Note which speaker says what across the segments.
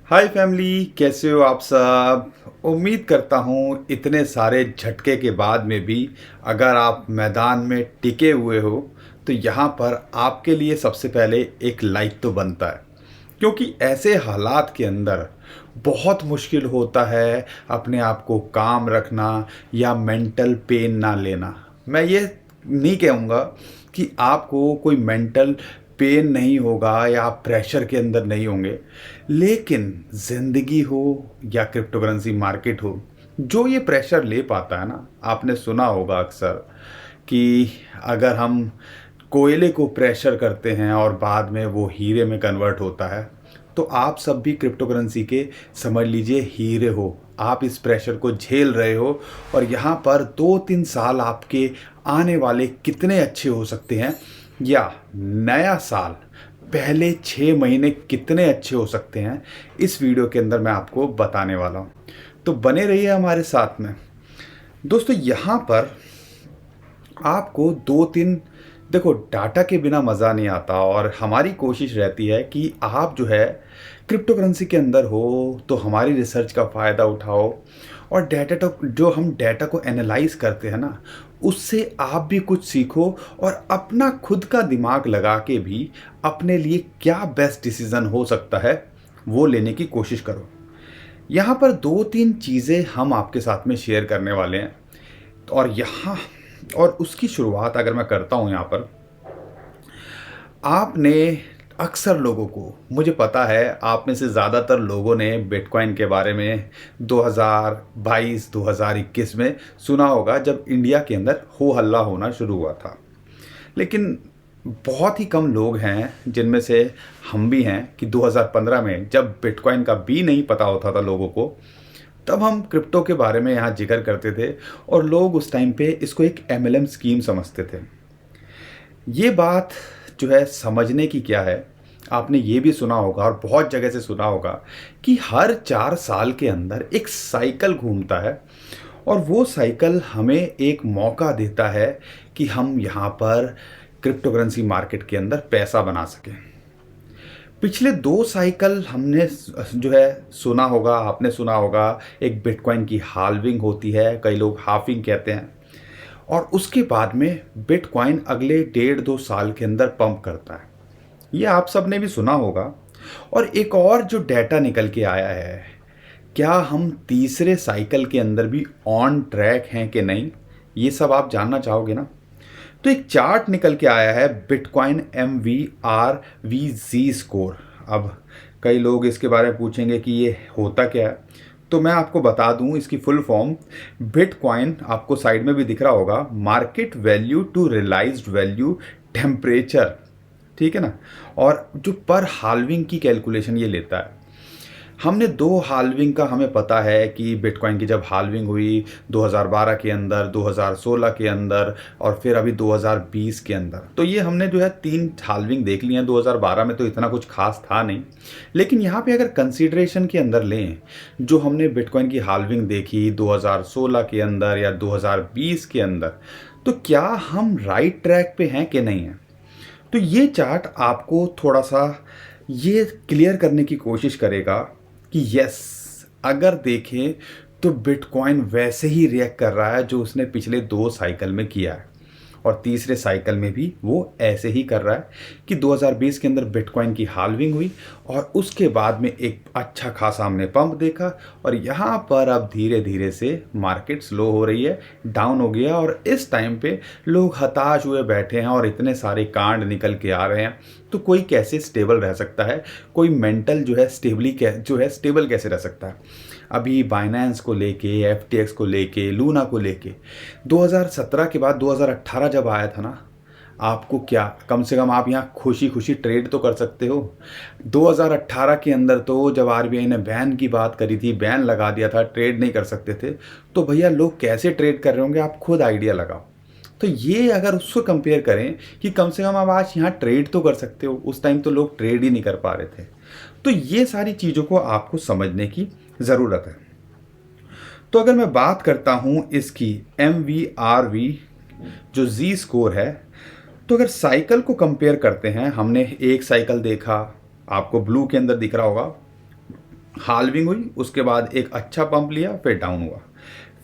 Speaker 1: हाय family, कैसे हो आप सब। उम्मीद करता हूँ इतने सारे झटके के बाद में भी अगर आप मैदान में टिके हुए हो तो यहाँ पर आपके लिए सबसे पहले एक लाइक तो बनता है, क्योंकि ऐसे हालात के अंदर बहुत मुश्किल होता है अपने आप को काम रखना या मेंटल पेन ना लेना। मैं ये नहीं कहूँगा कि आपको कोई मेंटल पेन नहीं होगा या आप प्रेशर के अंदर नहीं होंगे, लेकिन ज़िंदगी हो या क्रिप्टो करेंसी मार्केट हो, जो ये प्रेशर ले पाता है ना, आपने सुना होगा अक्सर कि अगर हम कोयले को प्रेशर करते हैं और बाद में वो हीरे में कन्वर्ट होता है, तो आप सब भी क्रिप्टो करेंसी के समझ लीजिए हीरे हो। आप इस प्रेशर को झेल रहे हो और यहाँ पर 2-3 साल आपके आने वाले कितने अच्छे हो सकते हैं, या नया साल पहले 6 महीने कितने अच्छे हो सकते हैं, इस वीडियो के अंदर मैं आपको बताने वाला हूँ। तो बने रहिए हमारे साथ में। दोस्तों, यहाँ पर आपको 2-3 देखो, डाटा के बिना मज़ा नहीं आता और हमारी कोशिश रहती है कि आप जो है क्रिप्टो करेंसी के अंदर हो तो हमारी रिसर्च का फ़ायदा उठाओ और डाटा तो जो हम डाटा को एनालाइज करते हैं ना, उससे आप भी कुछ सीखो और अपना खुद का दिमाग लगा के भी अपने लिए क्या बेस्ट डिसीज़न हो सकता है वो लेने की कोशिश करो। यहाँ पर 2-3 चीज़ें हम आपके साथ में शेयर करने वाले हैं और यहाँ और उसकी शुरुआत अगर मैं करता हूँ यहाँ पर, आपने अक्सर लोगों को, मुझे पता है आप में से ज़्यादातर लोगों ने बिटकॉइन के बारे में 2022-2021 में सुना होगा, जब इंडिया के अंदर हो हल्ला होना शुरू हुआ था। लेकिन बहुत ही कम लोग हैं, जिनमें से हम भी हैं, कि 2015 में जब बिटकॉइन का भी नहीं पता होता था लोगों को, तब हम क्रिप्टो के बारे में यहाँ जिक्र करते थे और लोग उस टाइम पे इसको एक एमएलएम स्कीम समझते थे। ये बात जो है समझने की क्या है, आपने ये भी सुना होगा और बहुत जगह से सुना होगा कि हर 4 साल के अंदर एक साइकिल घूमता है और वो साइकिल हमें एक मौका देता है कि हम यहाँ पर क्रिप्टो करेंसी मार्केट के अंदर पैसा बना सकें। पिछले 2 साइकिल हमने जो है सुना होगा, आपने सुना होगा, एक बिटकॉइन की हाल्विंग होती है, कई लोग हाफिंग कहते हैं, और उसके बाद में बिटकॉइन अगले 1.5-2 साल के अंदर पंप करता है। ये आप सब ने भी सुना होगा। और एक और जो डेटा निकल के आया है, क्या हम तीसरे साइकिल के अंदर भी ऑन ट्रैक हैं कि नहीं, ये सब आप जानना चाहोगे ना। तो एक चार्ट निकल के आया है, बिटकॉइन MVRVZ स्कोर। अब कई लोग इसके बारे में पूछेंगे कि ये होता क्या है, तो मैं आपको बता दूं इसकी फुल फॉर्म। बिटकॉइन आपको साइड में भी दिख रहा होगा, market value to realised value temperature, ठीक है ना। और जो पर हाल्विंग की कैलकुलेशन ये लेता है। हमने 2 हाल्विंग का हमें पता है कि बिटकॉइन की जब हाल्विंग हुई 2012 के अंदर, 2016 के अंदर और फिर अभी 2020 के अंदर, तो ये हमने जो है 3 हाल्विंग देख ली हैं। 2012 में तो इतना कुछ खास था नहीं, लेकिन यहाँ पे अगर कंसीडरेशन के अंदर लें, जो हमने बिटकॉइन की हाल्विंग देखी 2016 के अंदर या 2020 के अंदर, तो क्या हम राइट ट्रैक पे हैं कि नहीं हैं। तो ये चार्ट आपको थोड़ा सा ये क्लियर करने की कोशिश करेगा कि यस, अगर देखें तो बिटकॉइन वैसे ही रिएक्ट कर रहा है जो उसने पिछले 2 साइकिल में किया है, और तीसरे साइकिल में भी वो ऐसे ही कर रहा है कि 2020 के अंदर बिटकॉइन की हाल्विंग हुई और उसके बाद में एक अच्छा खासा हमने पंप देखा, और यहाँ पर अब धीरे धीरे से मार्केट स्लो हो रही है, डाउन हो गया, और इस टाइम पे लोग हताश हुए बैठे हैं और इतने सारे कांड निकल के आ रहे हैं। तो कोई कैसे स्टेबल रह सकता है, कोई मेंटल जो है स्टेबल कैसे रह सकता है। अभी बाइनेंस को लेके, FTX को लेके, लूना को लेके 2017 के बाद 2018 जब आया था ना, आपको क्या, कम से कम आप यहाँ खुशी खुशी ट्रेड तो कर सकते हो। 2018 के अंदर तो जब RBI ने बैन की बात करी थी, बैन लगा दिया था, ट्रेड नहीं कर सकते थे, तो भैया लोग कैसे ट्रेड कर रहे होंगे, आप खुद आइडिया लगाओ। तो ये अगर उसको कंपेयर करें कि कम से कम आप आज यहाँ ट्रेड तो कर सकते हो, उस टाइम तो लोग ट्रेड ही नहीं कर पा रहे थे। तो ये सारी चीज़ों को आपको समझने की ज़रूरत है। तो अगर मैं बात करता हूँ इसकी MVRV जो Z स्कोर है, तो अगर साइकिल को कंपेयर करते हैं, हमने एक साइकिल देखा, आपको ब्लू के अंदर दिख रहा होगा, हाल्विंग हुई, उसके बाद एक अच्छा पंप लिया, फिर डाउन हुआ,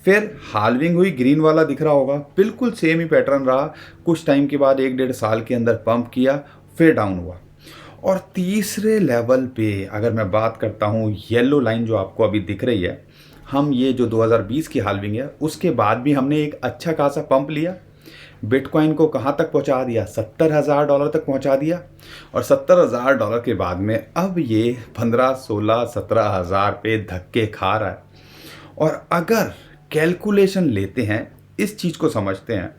Speaker 1: फिर हाल्विंग हुई, ग्रीन वाला दिख रहा होगा, बिल्कुल सेम ही पैटर्न रहा। कुछ टाइम के बाद 1-1.5 साल के अंदर पंप किया, फिर डाउन हुआ। और तीसरे लेवल पे अगर मैं बात करता हूँ, येलो लाइन जो आपको अभी दिख रही है, हम ये जो 2020 की हाल्विंग है उसके बाद भी हमने एक अच्छा खासा पंप लिया, बिटकॉइन को कहाँ तक पहुँचा दिया, $70,000 तक पहुँचा दिया। और $70,000 के बाद में अब ये 15, 16, 17,000 पे धक्के खा रहा है। और अगर कैलकुलेशन लेते हैं, इस चीज़ को समझते हैं,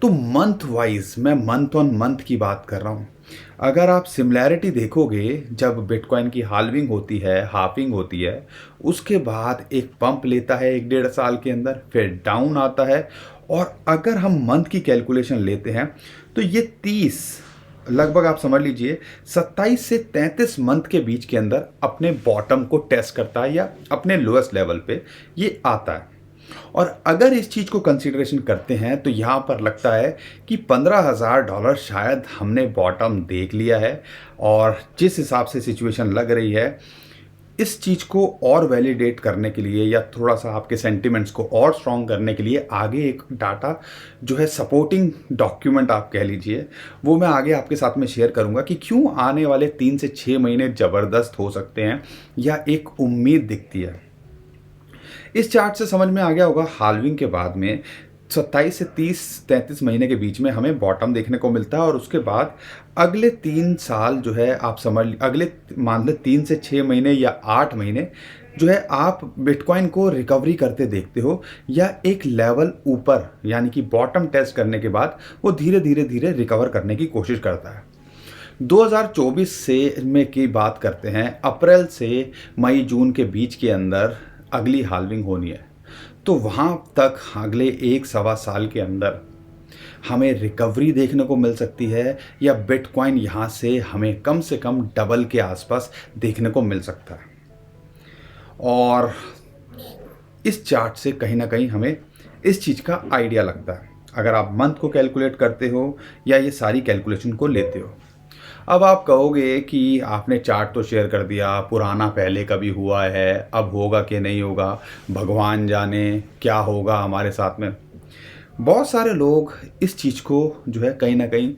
Speaker 1: तो मंथ वाइज, मैं मंथ ऑन मंथ की बात कर रहा हूँ, अगर आप सिमिलैरिटी देखोगे, जब बिटकॉइन की हाल्विंग होती है, हाफिंग होती है, उसके बाद एक पंप लेता है 1-1.5 साल के अंदर, फिर डाउन आता है। और अगर हम मंथ की कैलकुलेशन लेते हैं तो ये 30, लगभग आप समझ लीजिए 27 से 33 मंथ के बीच के अंदर अपने बॉटम को टेस्ट करता है या अपने लोएस्ट लेवल पे ये आता है। और अगर इस चीज़ को कंसीडरेशन करते हैं तो यहाँ पर लगता है कि $15,000 शायद हमने बॉटम देख लिया है। और जिस हिसाब से सिचुएशन लग रही है, इस चीज़ को और वैलिडेट करने के लिए या थोड़ा सा आपके सेंटिमेंट्स को और स्ट्रॉन्ग करने के लिए आगे एक डाटा जो है, सपोर्टिंग डॉक्यूमेंट आप कह लीजिए, वो मैं आगे आपके साथ में शेयर करूंगा कि क्यों आने वाले 3 से 6 महीने ज़बरदस्त हो सकते हैं या एक उम्मीद दिखती है। इस चार्ट से समझ में आ गया होगा, हाल्विंग के बाद में 27 से 30-33 महीने के बीच में हमें बॉटम देखने को मिलता है। और उसके बाद अगले 3 साल जो है, आप समझ अगले मान लें 3 से 6 महीने या 8 महीने जो है, आप बिटकॉइन को रिकवरी करते देखते हो या एक लेवल ऊपर, यानी कि बॉटम टेस्ट करने के बाद वो धीरे धीरे धीरे रिकवर करने की कोशिश करता है। 2024 से में की बात करते हैं, अप्रैल से मई जून के बीच के अंदर अगली हाल्विंग होनी है। तो वहाँ तक अगले 1-1.25 साल के अंदर हमें रिकवरी देखने को मिल सकती है या बिटकॉइन यहाँ से हमें कम से कम डबल के आसपास देखने को मिल सकता है। और इस चार्ट से कहीं ना कहीं हमें इस चीज़ का आइडिया लगता है, अगर आप मंथ को कैलकुलेट करते हो या ये सारी कैलकुलेशन को लेते हो। अब आप कहोगे कि आपने चार्ट तो शेयर कर दिया, पुराना पहले कभी हुआ है, अब होगा कि नहीं होगा, भगवान जाने क्या होगा हमारे साथ में। बहुत सारे लोग इस चीज़ को जो है, कहीं ना कहीं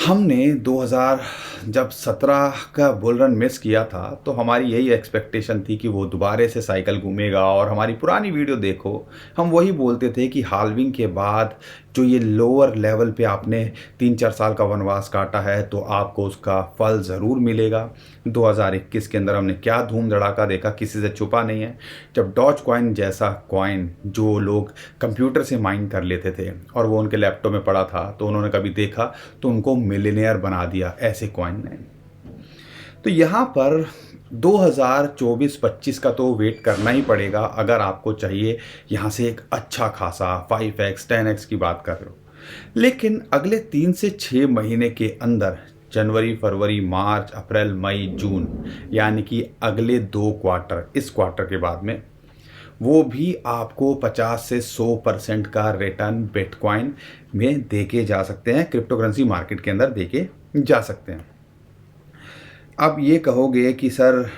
Speaker 1: हमने 2017 का बुल रन मिस किया था, तो हमारी यही एक्सपेक्टेशन थी कि वो दोबारा से साइकिल घूमेगा। और हमारी पुरानी वीडियो देखो, हम वही बोलते थे कि हाल्विंग के बाद जो ये लोअर लेवल पे आपने 3-4 साल का वनवास काटा है, तो आपको उसका फल ज़रूर मिलेगा। 2021 के अंदर हमने क्या धूम धड़ाका देखा, किसी से छुपा नहीं है। जब डॉज कॉइन जैसा कॉइन जो लोग कंप्यूटर से माइन कर लेते थे और वो उनके लैपटॉप में पड़ा था, तो उन्होंने कभी देखा तो उनको मिलियनेयर बना दिया ऐसे कॉइन ने। तो यहाँ पर 2024-25 का तो वेट करना ही पड़ेगा अगर आपको चाहिए यहाँ से एक अच्छा खासा 5x 10x की बात कर रहे हो। लेकिन अगले 3 से 6 महीने के अंदर, जनवरी, फरवरी, मार्च, अप्रैल, मई, जून, यानी कि अगले 2 क्वार्टर, इस क्वार्टर के बाद में वो भी आपको 50 से 100% का रिटर्न बिटकॉइन में देके जा सकते हैं, क्रिप्टो करेंसी मार्केट के अंदर देके जा सकते हैं। अब ये कहोगे कि सर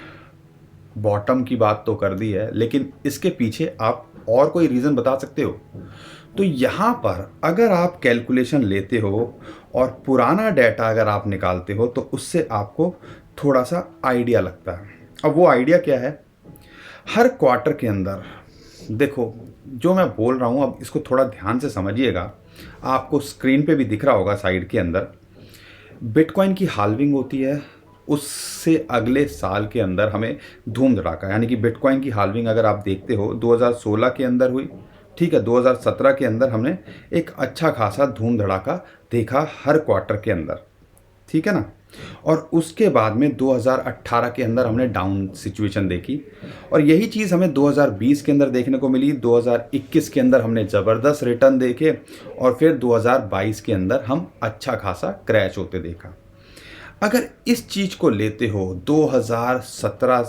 Speaker 1: बॉटम की बात तो कर दी है, लेकिन इसके पीछे आप और कोई रीज़न बता सकते हो? तो यहाँ पर अगर आप कैलकुलेशन लेते हो और पुराना डाटा अगर आप निकालते हो, तो उससे आपको थोड़ा सा आइडिया लगता है। अब वो आइडिया क्या है? हर क्वार्टर के अंदर देखो, जो मैं बोल रहा हूँ, अब इसको थोड़ा ध्यान से समझिएगा, आपको स्क्रीन पे भी दिख रहा होगा साइड के अंदर, बिटकॉइन की हाल्विंग होती है, उससे अगले साल के अंदर हमें धूम धड़ाका, यानी कि बिटकॉइन की हाल्विंग अगर आप देखते हो 2016 के अंदर हुई, ठीक है, 2017 के अंदर हमने एक अच्छा खासा धूम धड़ाका देखा हर क्वार्टर के अंदर, ठीक है ना। और उसके बाद में 2018 के अंदर हमने डाउन सिचुएशन देखी, और यही चीज़ हमें 2020 के अंदर देखने को मिली। 2021 के अंदर हमने ज़बरदस्त रिटर्न देखे, और फिर 2022 के अंदर हम अच्छा खासा क्रैश होते देखा। अगर इस चीज़ को लेते हो, 2017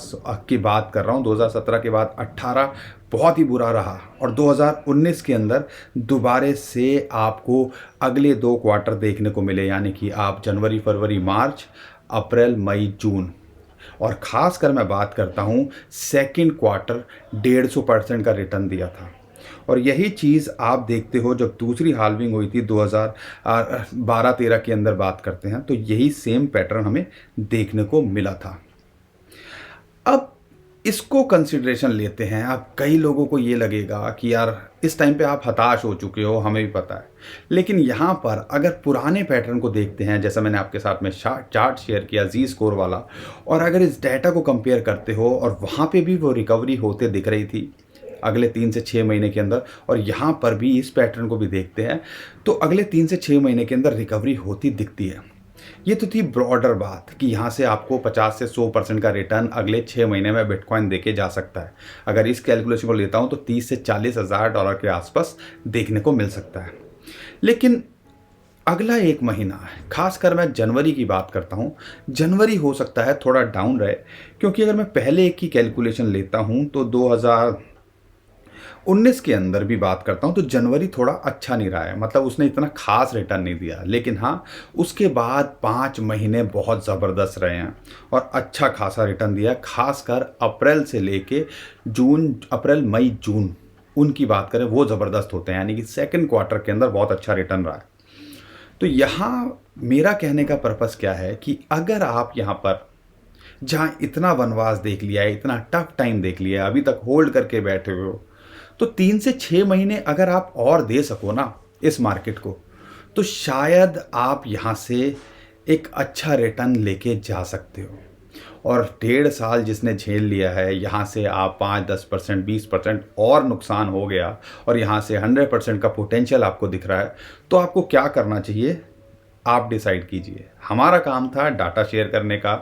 Speaker 1: की बात कर रहा हूँ, 2017 के बाद 18 बहुत ही बुरा रहा, और 2019 के अंदर दोबारे से आपको अगले 2 क्वार्टर देखने को मिले, यानी कि आप जनवरी, फरवरी, मार्च, अप्रैल, मई, जून, और ख़ासकर मैं बात करता हूँ सेकंड क्वार्टर 150% का रिटर्न दिया था। और यही चीज़ आप देखते हो जब दूसरी हाल्विंग हुई थी 2012-13 के अंदर बात करते हैं, तो यही सेम पैटर्न हमें देखने को मिला था। अब इसको कंसिडरेशन लेते हैं। अब कई लोगों को ये लगेगा कि यार इस टाइम पे आप हताश हो चुके हो, हमें भी पता है, लेकिन यहाँ पर अगर पुराने पैटर्न को देखते हैं, जैसा मैंने आपके साथ में चार्ट शेयर किया जी स्कोर वाला, और अगर इस डाटा को कंपेयर करते हो और वहाँ पे भी वो रिकवरी होते दिख रही थी अगले 3 से 6 महीने के अंदर, और यहाँ पर भी इस पैटर्न को भी देखते हैं तो अगले 3 से 6 महीने के अंदर रिकवरी होती दिखती है। ये तो थी ब्रॉडर बात कि यहाँ से आपको 50 से 100% का रिटर्न अगले 6 महीने में बिटकॉइन देके जा सकता है। अगर इस कैलकुलेशन को लेता हूँ तो 30 से 40 हज़ार डॉलर के आसपास देखने को मिल सकता है। लेकिन अगला एक महीना, खासकर मैं जनवरी की बात करता हूँ, जनवरी हो सकता है थोड़ा डाउन रहे, क्योंकि अगर मैं पहले एक की कैलकुलेशन लेता हूँ तो 2019 के अंदर भी बात करता हूँ तो जनवरी थोड़ा अच्छा नहीं रहा है, मतलब उसने इतना खास रिटर्न नहीं दिया। लेकिन हाँ, उसके बाद 5 महीने बहुत ज़बरदस्त रहे हैं और अच्छा खासा रिटर्न दिया, खासकर अप्रैल से लेके जून, अप्रैल मई जून उनकी बात करें वो ज़बरदस्त होते हैं, यानी कि सेकंड क्वार्टर के अंदर बहुत अच्छा रिटर्न रहा है। तो यहाँ मेरा कहने का पर्पस क्या है कि अगर आप यहाँ पर जहाँ इतना वनवास देख लिया है, इतना टफ टाइम देख लिया है, अभी तक होल्ड करके बैठे हुए हो, तो 3 से 6 महीने अगर आप और दे सको ना इस मार्केट को, तो शायद आप यहाँ से एक अच्छा रिटर्न लेके जा सकते हो। और 1.5 साल जिसने झेल लिया है, यहाँ से आप 5-10%, 20% और नुकसान हो गया और यहाँ से 100% का पोटेंशियल आपको दिख रहा है, तो आपको क्या करना चाहिए आप डिसाइड कीजिए। हमारा काम था डाटा शेयर करने का,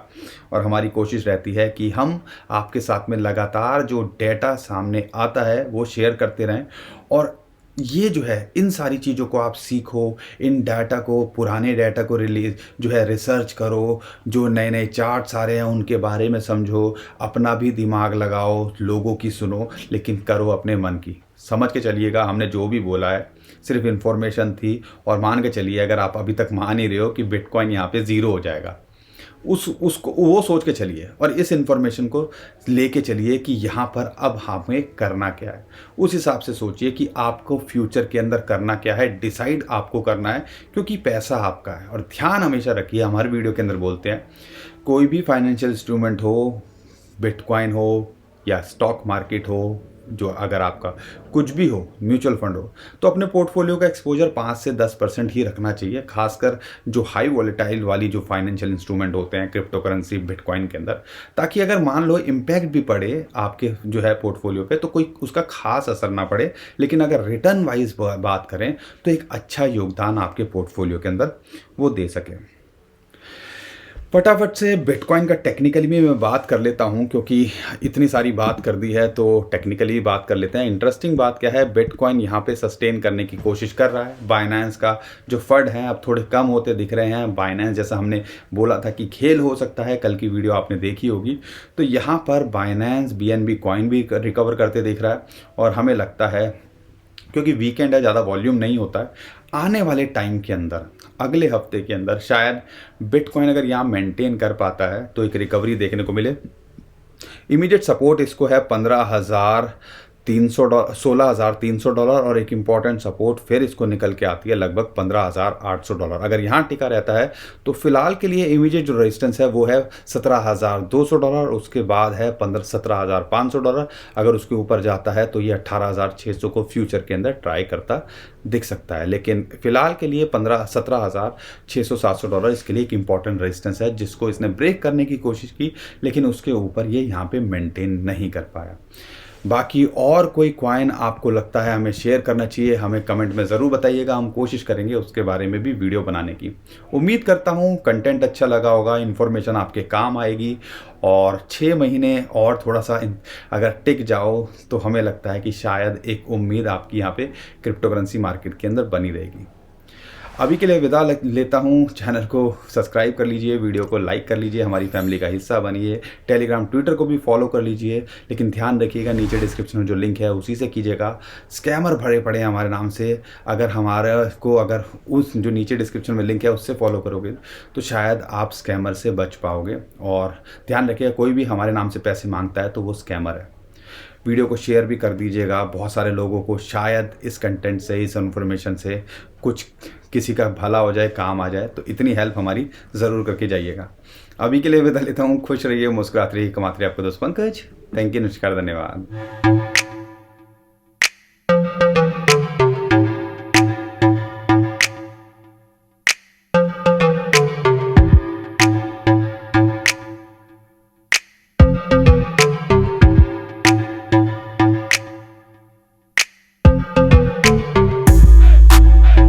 Speaker 1: और हमारी कोशिश रहती है कि हम आपके साथ में लगातार जो डेटा सामने आता है वो शेयर करते रहें। और ये जो है, इन सारी चीज़ों को आप सीखो, इन डाटा को, पुराने डाटा को रिसर्च करो, जो नए नए चार्ट्स आ रहे हैं उनके बारे में समझो, अपना भी दिमाग लगाओ, लोगों की सुनो, लेकिन करो अपने मन की। समझ के चलिएगा, हमने जो भी बोला है सिर्फ इन्फॉर्मेशन थी, और मान के चलिए अगर आप अभी तक मान ही रहे हो कि बिटकॉइन यहाँ पे ज़ीरो हो जाएगा, उसको वो सोच के चलिए और इस इन्फॉर्मेशन को लेके चलिए कि यहाँ पर अब हमें करना क्या है। उस हिसाब से सोचिए कि आपको फ्यूचर के अंदर करना क्या है, डिसाइड आपको करना है, क्योंकि पैसा आपका है। और ध्यान हमेशा रखिए, हम हर वीडियो के अंदर बोलते हैं, कोई भी फाइनेंशियल इंस्ट्रूमेंट हो, बिटकॉइन हो या स्टॉक मार्केट हो, जो अगर आपका कुछ भी हो, म्यूचुअल फंड हो, तो अपने पोर्टफोलियो का एक्सपोजर 5 से 10% ही रखना चाहिए, खासकर जो हाई वॉलेटाइल वाली जो फाइनेंशियल इंस्ट्रूमेंट होते हैं क्रिप्टो करेंसी, बिटकॉइन के अंदर, ताकि अगर मान लो इम्पैक्ट भी पड़े आपके जो है पोर्टफोलियो पे, तो कोई उसका खास असर ना पड़े। लेकिन अगर रिटर्न वाइज बात करें तो एक अच्छा योगदान आपके पोर्टफोलियो के अंदर वो दे सके। फटाफट से बिटकॉइन का टेक्निकली भी मैं बात कर लेता हूं, क्योंकि इतनी सारी बात कर दी है तो टेक्निकली बात कर लेते हैं। इंटरेस्टिंग बात क्या है, बिटकॉइन यहां पे सस्टेन करने की कोशिश कर रहा है। बाइनेंस का जो फंड है अब थोड़े कम होते दिख रहे हैं। बाइनेंस, जैसा हमने बोला था कि खेल हो सकता है, कल की वीडियो आपने देखी होगी, तो यहाँ पर बाइनेंस, BNB कॉइन भी रिकवर करते दिख रहा है। और हमें लगता है, क्योंकि वीकेंड है, ज़्यादा वॉल्यूम नहीं होता है, आने वाले टाइम के अंदर, अगले हफ्ते के अंदर शायद बिटकॉइन अगर यहाँ मेंटेन कर पाता है तो एक रिकवरी देखने को मिले। इमीडिएट सपोर्ट इसको है 16,300 डॉलर, और एक इम्पॉर्टेंट सपोर्ट फिर इसको निकल के आती है लगभग 15,800 डॉलर। अगर यहाँ टिका रहता है तो फिलहाल के लिए इमीडिएट जो रेजिस्टेंस है वो है 17,200 डॉलर, उसके बाद है 17,500 डॉलर। अगर उसके ऊपर जाता है तो ये 18,600 को फ्यूचर के अंदर ट्राई करता दिख सकता है। लेकिन फिलहाल के लिए 17,600-700 डॉलर इसके लिए एक इंपॉर्टेंट रेजिस्टेंस है, जिसको इसने ब्रेक करने की कोशिश की, लेकिन उसके ऊपर ये यहाँ पे मेंटेन नहीं कर पाया। बाकी और कोई कॉइन आपको लगता है हमें शेयर करना चाहिए, हमें कमेंट में ज़रूर बताइएगा, हम कोशिश करेंगे उसके बारे में भी वीडियो बनाने की। उम्मीद करता हूँ कंटेंट अच्छा लगा होगा, इन्फॉर्मेशन आपके काम आएगी, और 6 महीने और थोड़ा सा अगर टिक जाओ तो हमें लगता है कि शायद एक उम्मीद आपकी यहाँ पे क्रिप्टो करेंसी मार्केट के अंदर बनी रहेगी। अभी के लिए विदा लेता हूँ। चैनल को सब्सक्राइब कर लीजिए, वीडियो को लाइक कर लीजिए, हमारी फैमिली का हिस्सा बनिए। टेलीग्राम ट्विटर को भी फॉलो कर लीजिए, लेकिन ध्यान रखिएगा नीचे डिस्क्रिप्शन में जो लिंक है उसी से कीजिएगा। स्कैमर भरे पड़े हैं हमारे नाम से। अगर उस जो नीचे डिस्क्रिप्शन में लिंक है उससे फॉलो करोगे तो शायद आप स्कैमर से बच पाओगे। और ध्यान रखिएगा, कोई भी हमारे नाम से पैसे मांगता है तो वो स्कैमर है। वीडियो को शेयर भी कर दीजिएगा, बहुत सारे लोगों को शायद इस कंटेंट से, इस इन्फॉर्मेशन से कुछ किसी का भला हो जाए, काम आ जाए, तो इतनी हेल्प हमारी ज़रूर करके जाइएगा। अभी के लिए विदा लेता हूँ। खुश रहिए, मुस्कुराते रहिए, कमाते रहिए। आपका दोस्त पंकज। थैंक यू, नमस्कार, धन्यवाद।